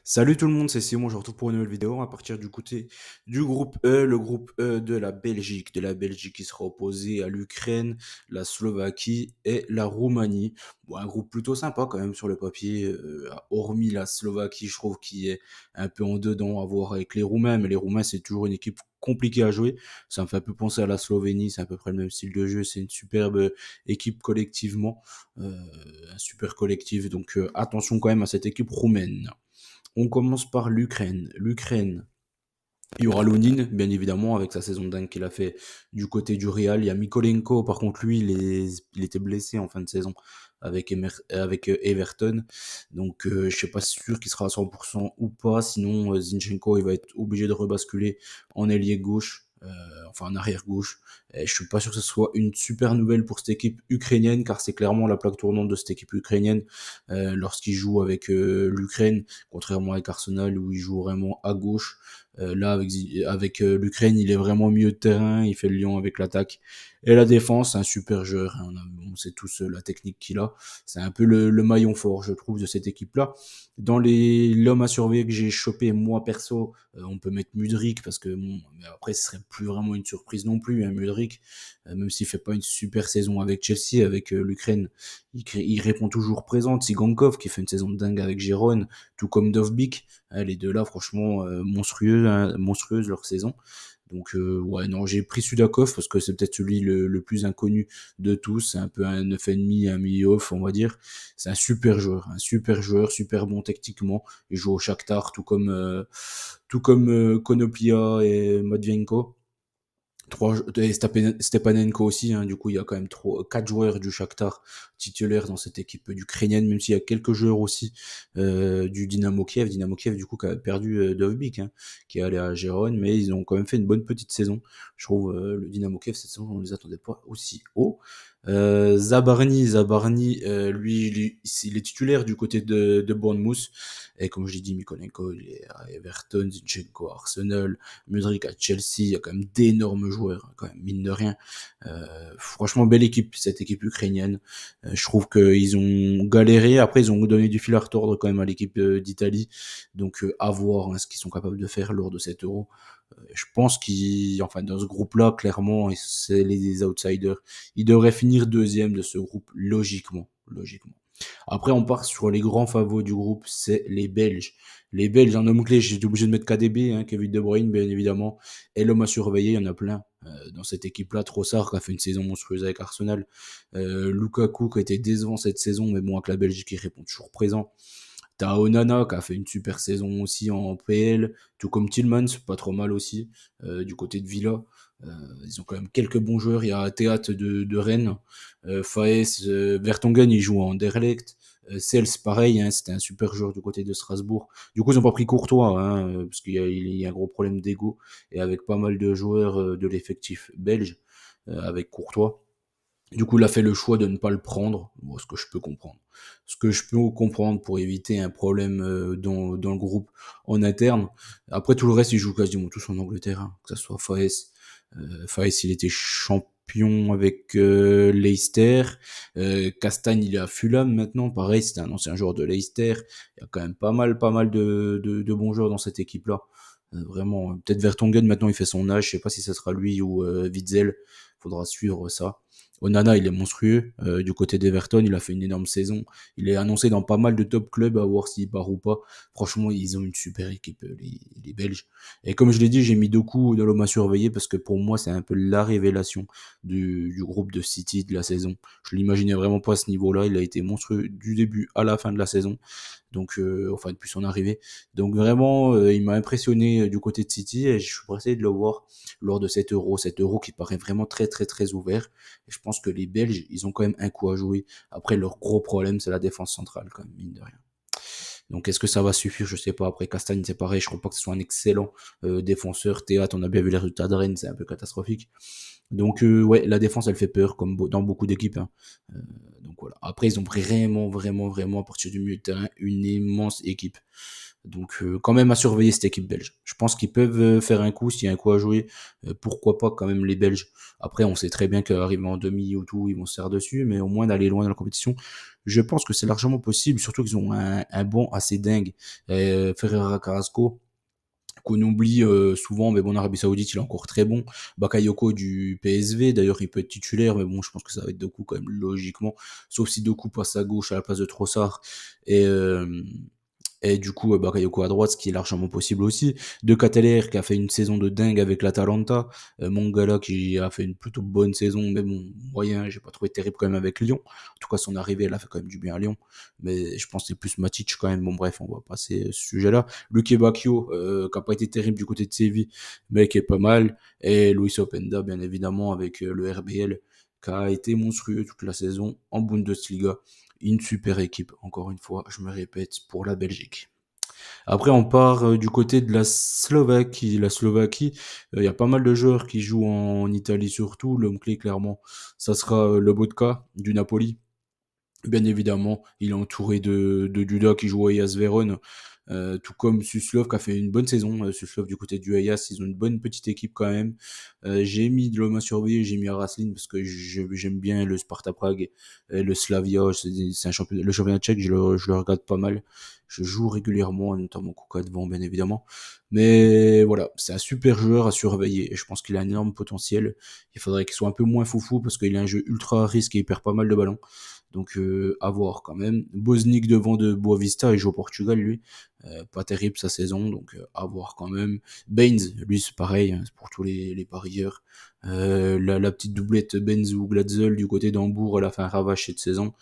Salut tout le monde, c'est Simon, je vous retrouve pour une nouvelle vidéo. On va partir du côté du groupe E, le groupe E de la Belgique qui sera opposé à l'Ukraine, la Slovaquie et la Roumanie. Bon, un groupe plutôt sympa quand même sur le papier, hormis la Slovaquie, je trouve qui est un peu en dedans à voir avec les Roumains, mais les Roumains c'est toujours une équipe compliquée à jouer. Ça me fait un peu penser à la Slovénie, c'est à peu près le même style de jeu, c'est une superbe équipe collectivement, euh, un super collectif, donc attention quand même à cette équipe roumaine. On commence par l'Ukraine. L'Ukraine, il y aura Lonin, bien évidemment, avec sa saison dingue qu'il a fait du côté du Real. Il y a Mikolenko, par contre, lui, il était blessé en fin de saison avec Everton. Donc, je suis pas sûr qu'il sera à 100% ou pas. Sinon, Zinchenko, il va être obligé de rebasculer en ailier gauche, enfin en arrière gauche. Et je suis pas sûr que ce soit une super nouvelle pour cette équipe ukrainienne, car c'est clairement la plaque tournante de cette équipe ukrainienne lorsqu'il joue avec l'Ukraine, contrairement avec Arsenal où il joue vraiment à gauche. Là, avec l'Ukraine, il est vraiment au milieu de terrain, il fait le lion avec l'attaque. Et la défense, c'est un super joueur, hein. On sait tous la technique qu'il a. C'est un peu le maillon fort, je trouve, de cette équipe-là. Dans l'hommes à surveiller que j'ai chopé, moi perso, on peut mettre Mudryk, parce que bon, mais après, ce serait plus vraiment une surprise non plus, hein, Mudryk. Même s'il fait pas une super saison avec Chelsea, avec l'Ukraine, il répond toujours présent. Tsigankov, qui fait une saison de dingue avec Gérone, tout comme Dovbyk. Les deux là, franchement, monstrueux, hein, monstrueuse leur saison. Donc ouais, non, j'ai pris Sudakov parce que c'est peut-être celui le plus inconnu de tous. C'est un peu un 9,5, un milieu-off, on va dire. C'est un super joueur, super bon techniquement. Il joue au Shakhtar, tout comme Konoplia et Matvienko. Et Stepanenko aussi, hein, du coup il y a quand même quatre joueurs du Shakhtar titulaires dans cette équipe ukrainienne, même s'il y a quelques joueurs aussi du Dynamo Kiev du coup qui a perdu Dovbyk, hein, qui est allé à Gérone, mais ils ont quand même fait une bonne petite saison. Je trouve le Dynamo Kiev cette saison on ne les attendait pas aussi haut. Zabarny, lui, il est titulaire du côté de Bournemouth. Et comme je l'ai dit, Mikolenko, il est à Everton, Zinchenko à Arsenal, Mudryk à Chelsea. Il y a quand même d'énormes joueurs, hein, quand même, mine de rien. Franchement, belle équipe, cette équipe ukrainienne. Je trouve qu'ils ont galéré. Après, ils ont donné du fil à retordre quand même à l'équipe d'Italie. Donc, à voir hein, ce qu'ils sont capables de faire lors de cet Euro. Je pense enfin, dans ce groupe-là, clairement, c'est les outsiders. Ils devraient finir deuxième de ce groupe, logiquement. Logiquement. Après, on part sur les grands favoris du groupe, c'est les Belges. Les Belges, en homme clé, j'ai obligé de mettre KDB, hein, Kevin De Bruyne, bien évidemment. Et l'homme à surveiller, il y en a plein. Dans cette équipe-là, Trossard qui a fait une saison monstrueuse avec Arsenal. Lukaku qui a été décevant cette saison, mais bon, avec la Belgique, il répond toujours présent. T'as Onana qui a fait une super saison aussi en PL, tout comme Tillmans, pas trop mal aussi, du côté de Villa. Euh, Ils ont quand même quelques bons joueurs. Il y a Théat de Rennes, Faes, Vertonghen, il joue en Anderlecht. Sels, pareil, hein, c'était un super joueur du côté de Strasbourg. Du coup, ils ont pas pris Courtois, hein, parce qu'il y a un gros problème d'ego. Et avec pas mal de joueurs de l'effectif belge, avec Courtois. Du coup, il a fait le choix de ne pas le prendre, bon, ce que je peux comprendre. Ce que je peux comprendre pour éviter un problème dans le groupe en interne. Après, tout le reste, ils jouent quasiment tous en Angleterre, hein, que ce soit Faes. Faes, il était champion avec Leicester. Castagne, il est à Fulham maintenant. Pareil, c'était un ancien joueur de Leicester. Il y a quand même pas mal de bons joueurs dans cette équipe-là. Vraiment, peut-être Vertonghen, maintenant, il fait son âge. Je sais pas si ce sera lui ou Witzel. Faudra suivre ça. Onana, il est monstrueux. Du côté d'Everton, il a fait une énorme saison. Il est annoncé dans pas mal de top clubs, à voir s'il part ou pas. Franchement, ils ont une super équipe, les Belges. Et comme je l'ai dit, j'ai mis Doku dans l'homme à surveiller parce que pour moi, c'est un peu la révélation du groupe de City de la saison. Je l'imaginais vraiment pas à ce niveau-là. Il a été monstrueux du début à la fin de la saison. Donc, enfin, depuis son arrivée. Donc, vraiment, il m'a impressionné du côté de City et je suis pressé de le voir lors de cet euro qui paraît vraiment très, très, très ouvert. Et je pense que les Belges, ils ont quand même un coup à jouer. Après, leur gros problème, c'est la défense centrale, quand même, mine de rien. Donc, est-ce que ça va suffire? Je sais pas. Après, Castagne, c'est pareil. Je crois pas que ce soit un excellent défenseur. Théâtre, on a bien vu les résultats de Rennes, c'est un peu catastrophique. Donc, ouais, la défense, elle fait peur, comme dans beaucoup d'équipes, hein. Euh, donc voilà. Après, ils ont vraiment, vraiment, vraiment, à partir du milieu de terrain, une immense équipe. Donc quand même à surveiller cette équipe belge. Je pense qu'ils peuvent faire un coup, s'il y a un coup à jouer, pourquoi pas quand même les Belges. Après, on sait très bien qu'arriver en demi ou tout, ils vont se faire dessus, mais au moins d'aller loin dans la compétition, je pense que c'est largement possible, surtout qu'ils ont un banc assez dingue. Ferreira Carrasco, qu'on oublie souvent, mais bon, en Arabie Saoudite, il est encore très bon. Bakayoko du PSV, d'ailleurs, il peut être titulaire, mais bon, je pense que ça va être Doku quand même, logiquement. Sauf si Doku passe à gauche à la place de Trossard. Et, euh, et du coup, Bakayoko à droite, ce qui est largement possible aussi. De Cateller, qui a fait une saison de dingue avec l'Atalanta. Mongala, qui a fait une plutôt bonne saison, mais bon, moyen, j'ai pas trouvé terrible quand même avec Lyon. En tout cas, son arrivée, elle a fait quand même du bien à Lyon. Mais je pense que c'est plus Matic quand même. Bon, bref, on va passer ce sujet-là. Luke Bacchio, qui a pas été terrible du côté de Séville, mais qui est pas mal. Et Luis Openda, bien évidemment, avec le RBL, qui a été monstrueux toute la saison en Bundesliga. Une super équipe, encore une fois, je me répète, pour la Belgique. Après, on part du côté de la Slovaquie. La Slovaquie, il y a pas mal de joueurs qui jouent en Italie surtout. L'homme clé, clairement, ça sera Lobotka du Napoli. Bien évidemment, il est entouré de Duda qui joue à Ajax Vérone, tout comme Suslov qui a fait une bonne saison. Suslov du côté du Ajax, ils ont une bonne petite équipe quand même. J'ai mis de l'homme à surveiller, j'ai mis Araslin parce que j'aime bien le Sparta Prague et le Slavia. C'est un championnat, le championnat tchèque, je le regarde pas mal. Je joue régulièrement, notamment Kuka devant, bien évidemment. Mais voilà, c'est un super joueur à surveiller et je pense qu'il a un énorme potentiel. Il faudrait qu'il soit un peu moins foufou parce qu'il a un jeu ultra à risque et il perd pas mal de ballons. Donc à voir quand même. Bosnik devant de Boavista, il joue au Portugal lui. Pas terrible sa saison, donc à voir quand même. Baines, lui c'est pareil, hein, c'est pour tous les parieurs. La petite doublette Benz ou Glatzel du côté d'Hambourg, elle a fait un ravage cette saison.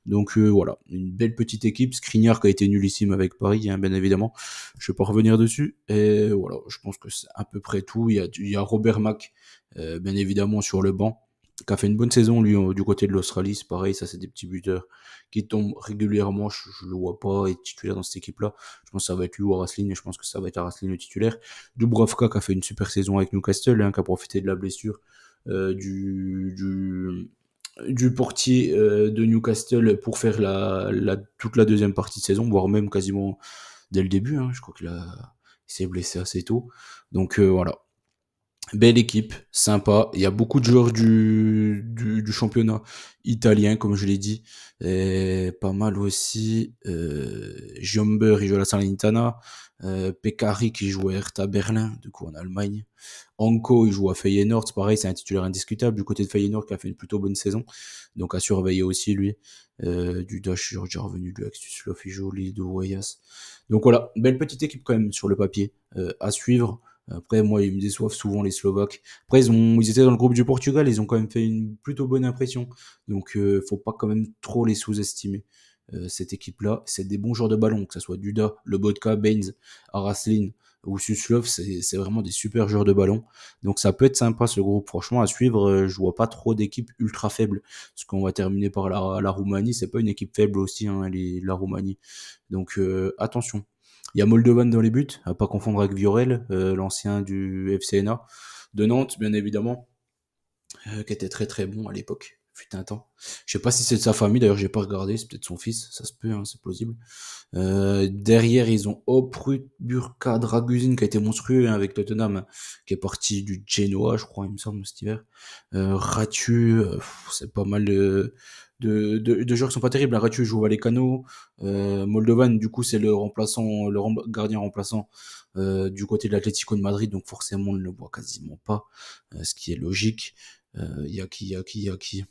Donc voilà, une belle petite équipe. Skriniar qui a été nullissime avec Paris, hein, bien évidemment. Je vais pas revenir dessus. Et voilà, je pense que c'est à peu près tout. Il y a Robert Mack, bien évidemment, sur le banc qui a fait une bonne saison, lui, du côté de l'Australie. C'est pareil, ça, c'est des petits buteurs qui tombent régulièrement. Je le vois pas être titulaire dans cette équipe-là. Je pense que ça va être lui ou Araslin, et je pense que ça va être Araslin le titulaire. Dubravka qui a fait une super saison avec Newcastle, hein, qui a profité de la blessure euh, du, du, du portier de Newcastle pour faire toute la deuxième partie de saison, voire même quasiment dès le début. Hein. Je crois il s'est blessé assez tôt. Donc voilà, belle équipe, sympa. Il y a beaucoup de joueurs du championnat italien, comme je l'ai dit. Et pas mal aussi. Giomber, il joue à la Salernitana. Pekari qui joue à Hertha Berlin, du coup en Allemagne. Anko, il joue à Feyenoord. C'est pareil, c'est un titulaire indiscutable du côté de Feyenoord qui a fait une plutôt bonne saison. Donc à surveiller aussi lui. Du Dash, je suis déjà revenu du Axtus Lofijoli, de Wayas. Donc voilà, belle petite équipe quand même sur le papier. À suivre. Après, moi, ils me déçoivent souvent les Slovaques. Après, ils étaient dans le groupe du Portugal, ils ont quand même fait une plutôt bonne impression. Donc, faut pas quand même trop les sous-estimer. Cette équipe-là, c'est des bons joueurs de ballon, que ce soit Duda, Lobotka, Baines, Araslin ou Suslov, c'est vraiment des super joueurs de ballon. Donc, ça peut être sympa ce groupe. Franchement, à suivre, je vois pas trop d'équipes ultra faibles. Parce qu'on va terminer par la Roumanie, c'est pas une équipe faible aussi, hein, la Roumanie. Donc, attention. Il y a Moldovan dans les buts, à pas confondre avec Viorel, l'ancien du FCNA de Nantes, bien évidemment, qui était très très bon à l'époque, fut un temps. Je sais pas si c'est de sa famille, d'ailleurs j'ai pas regardé, c'est peut-être son fils, ça se peut, hein, c'est plausible. Derrière, ils ont Oprut Burka Draguzin qui a été monstrueux hein, avec Tottenham, hein, qui est parti du Genoa, je crois, il me semble, cet hiver. Ratu, c'est pas mal de joueurs qui sont pas terribles. Ratu joue Vallecano. Moldovan, du coup, c'est le remplaçant, gardien remplaçant du côté de l'Atlético de Madrid, donc forcément, on ne le voit quasiment pas, ce qui est logique. Il y a qui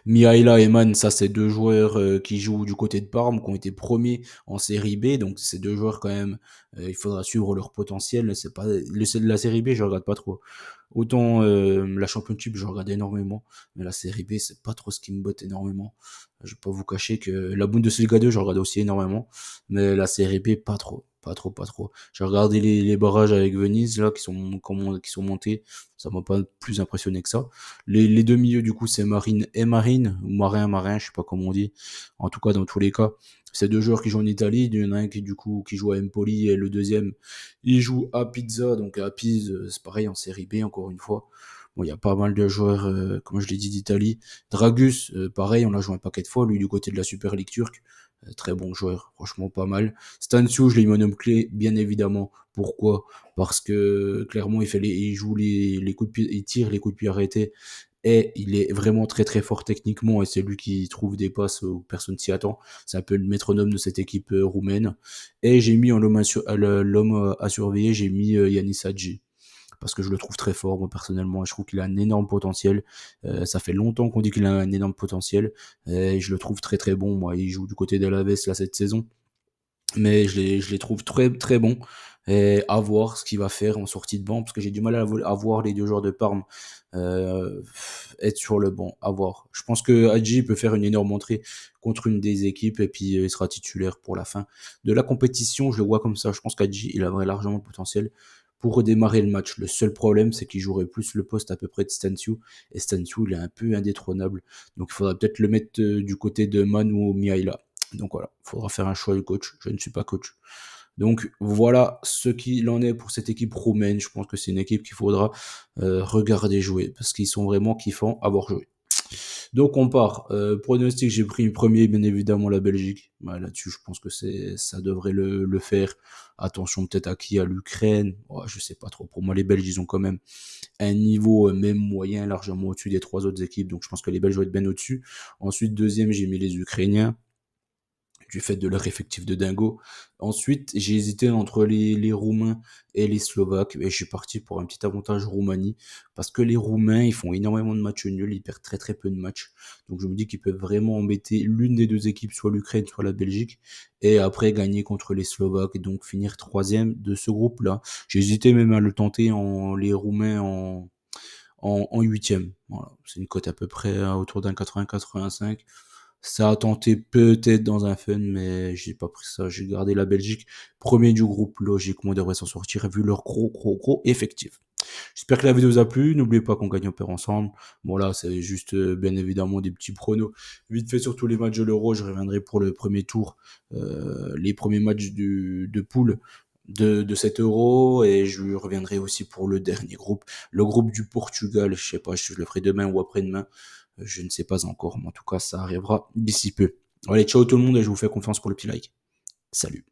Mihaila et Man, ça c'est deux joueurs qui jouent du côté de Parme, qui ont été premiers en série B, donc c'est deux joueurs quand même, il faudra suivre leur potentiel, c'est pas la série B, je regarde pas trop. Autant la Championship, je regarde énormément, mais la série B, c'est pas trop ce qui me botte énormément. Je vais pas vous cacher que la Bundesliga 2, je regarde aussi énormément, mais la série B, pas trop. Pas trop, pas trop. J'ai regardé les barrages avec Venise, là, qui sont montés. Ça m'a pas plus impressionné que ça. Les deux milieux, du coup, c'est Marine et Marine, ou Marin, je sais pas comment on dit. En tout cas, dans tous les cas, c'est deux joueurs qui jouent en Italie. Il y en a un qui, du coup, qui joue à Empoli, et le deuxième, il joue à Pisa. Donc, à Pise, c'est pareil, en série B, encore une fois. Bon, il y a pas mal de joueurs, comme je l'ai dit, d'Italie. Dragus, pareil, on l'a joué un paquet de fois, lui, du côté de la Super League turque. Très bon joueur, franchement pas mal. Stanciu, je l'ai mis en homme clé, bien évidemment. Pourquoi? Parce que clairement, il joue les coups de pied, il tire les coups de pied arrêtés et il est vraiment très très fort techniquement et c'est lui qui trouve des passes où personne s'y attend. C'est un peu le métronome de cette équipe roumaine. Et j'ai mis en l'homme à surveiller, j'ai mis Yanis Hadji parce que je le trouve très fort, moi personnellement. Je trouve qu'il a un énorme potentiel. Ça fait longtemps qu'on dit qu'il a un énorme potentiel. Et je le trouve très très bon. Moi, il joue du côté d'Alaves là cette saison, mais je les trouve très très bons. Et à voir ce qu'il va faire en sortie de banc, parce que j'ai du mal à voir les deux joueurs de Parme être sur le banc. À voir. Je pense que Hadji peut faire une énorme entrée contre une des équipes et puis il sera titulaire pour la fin de la compétition. Je le vois comme ça. Je pense qu'Hadji il a largement le potentiel pour redémarrer le match. Le seul problème, c'est qu'il jouerait plus le poste à peu près de Stanciu. Et Stanciu, il est un peu indétrônable. Donc il faudra peut-être le mettre du côté de Manu Miaila. Donc voilà, il faudra faire un choix de coach. Je ne suis pas coach. Donc voilà ce qu'il en est pour cette équipe roumaine. Je pense que c'est une équipe qu'il faudra regarder jouer parce qu'ils sont vraiment kiffants à voir jouer. Donc on part. Pronostic, j'ai pris premier, bien évidemment, la Belgique. Bah, là-dessus, je pense que ça devrait le faire. Attention peut-être à qui? À l'Ukraine. Ouais, je sais pas trop. Pour moi, les Belges, ils ont quand même un niveau même moyen, largement au-dessus des trois autres équipes. Donc je pense que les Belges vont être bien au-dessus. Ensuite, deuxième, j'ai mis les Ukrainiens du fait de leur effectif de dingo. Ensuite, j'ai hésité entre les Roumains et les Slovaques, et je suis parti pour un petit avantage Roumanie, parce que les Roumains, ils font énormément de matchs nuls, ils perdent très très peu de matchs, donc je me dis qu'ils peuvent vraiment embêter l'une des deux équipes, soit l'Ukraine, soit la Belgique, et après gagner contre les Slovaques, et donc finir troisième de ce groupe-là. J'ai hésité même à le tenter les Roumains en huitième. Voilà. C'est une cote à peu près autour d'un 80-85. Ça a tenté peut-être dans un fun, mais j'ai pas pris ça. J'ai gardé la Belgique. Premier du groupe, logiquement, ils devraient s'en sortir vu leur gros effectif. J'espère que la vidéo vous a plu. N'oubliez pas qu'on gagne en perd ensemble. Bon là, c'est juste bien évidemment des petits pronos. Vite fait sur tous les matchs de l'Euro, je reviendrai pour le premier tour, les premiers matchs de poule de cet Euro et je reviendrai aussi pour le dernier groupe, le groupe du Portugal. Je sais pas si je le ferai demain ou après-demain. Je ne sais pas encore, mais en tout cas, ça arrivera d'ici peu. Allez, ciao tout le monde et je vous fais confiance pour le petit like. Salut.